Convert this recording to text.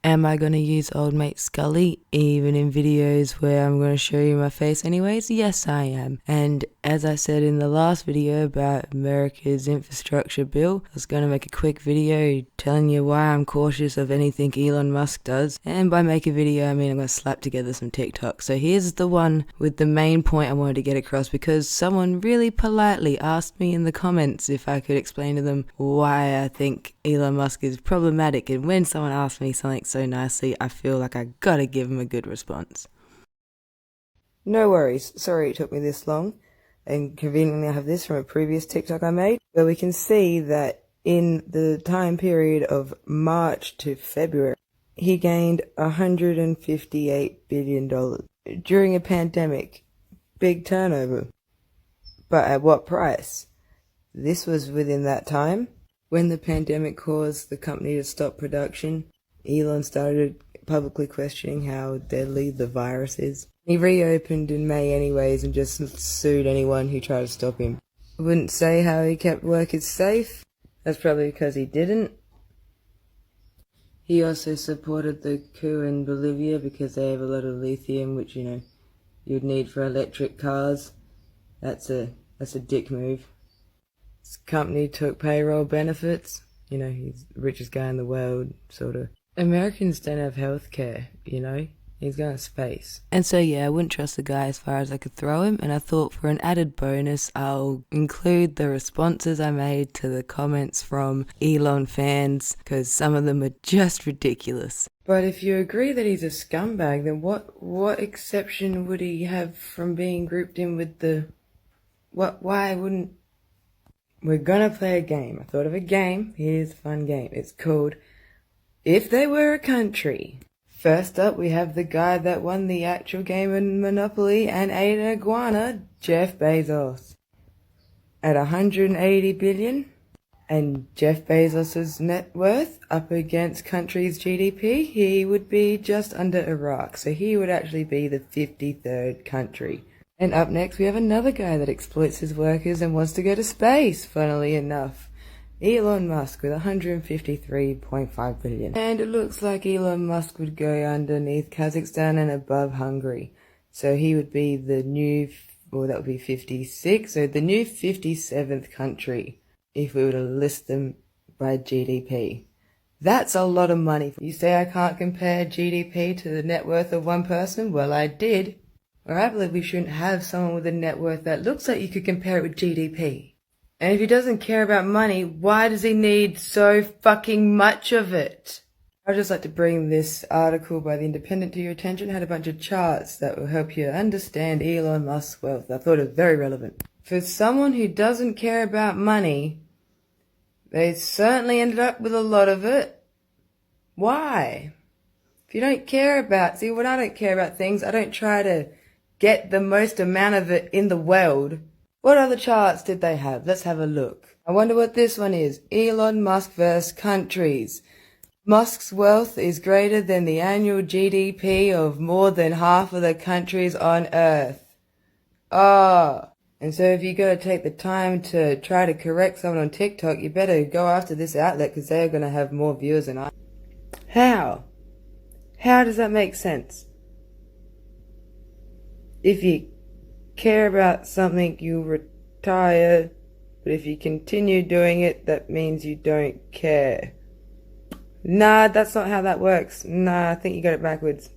Am I going to use old mate Scully even in videos where I'm going to show you my face anyways? Yes, I am. And as I said in the last video about America's infrastructure bill, I was going to make a quick video telling you why I'm cautious of anything Elon Musk does. And by make a video, I mean I'm going to slap together some TikToks. So here's the one with the main point I wanted to get across, because someone really politely asked me in the comments if I could explain to them why I think Elon Musk is problematic. And when someone asks me something so nicely, I feel like I gotta give him a good response. No worries, sorry it took me this long, and conveniently I have this from a previous TikTok I made, where we can see that in the time period of March to February, he gained $158 billion. During a pandemic, big turnover. But at what price? This was within that time. When the pandemic caused the company to stop production, Elon started publicly questioning how deadly the virus is. He reopened in May anyways and just sued anyone who tried to stop him. I wouldn't say how he kept workers safe. That's probably because he didn't. He also supported the coup in Bolivia because they have a lot of lithium, which, you'd need for electric cars. That's a dick move. His company took payroll benefits. He's the richest guy in the world, sort of. Americans don't have healthcare, He's going to space. And so, yeah, I wouldn't trust the guy as far as I could throw him, and I thought for an added bonus, I'll include the responses I made to the comments from Elon fans, because some of them are just ridiculous. But if you agree that he's a scumbag, then what exception would he have from being grouped in with the... Why wouldn't... We're gonna play a game. I thought of a game. Here's a fun game. It's called If They Were a Country. First up, we have the guy that won the actual game in Monopoly and ate an iguana, Jeff Bezos. At 180 billion, and Jeff Bezos' net worth up against country's GDP, he would be just under Iraq. So he would actually be the 53rd country. And up next we have another guy that exploits his workers and wants to go to space, funnily enough. Elon Musk with 153.5 billion. And it looks like Elon Musk would go underneath Kazakhstan and above Hungary. So he would be the new, that would be 56, so the new 57th country if we were to list them by GDP. That's a lot of money. You say I can't compare GDP to the net worth of one person? Well, I did. Or I believe we shouldn't have someone with a net worth that looks like you could compare it with GDP. And if he doesn't care about money, why does he need so fucking much of it? I'd just like to bring this article by The Independent to your attention. It had a bunch of charts that will help you understand Elon Musk's wealth. I thought it was very relevant. For someone who doesn't care about money, they certainly ended up with a lot of it. Why? If you don't care about... See, when I don't care about things, I don't try to get the most amount of it in the world. What other charts did they have? Let's have a look. I wonder what this one is. Elon Musk versus countries. Musk's wealth is greater than the annual GDP of more than half of the countries on Earth. And so if you gotta take the time to try to correct someone on TikTok, you better go after this outlet because they're gonna have more viewers than I. How? How does that make sense? If you care about something, you retire, but if you continue doing it, that means you don't care. Nah, that's not how that works. Nah, I think you got it backwards.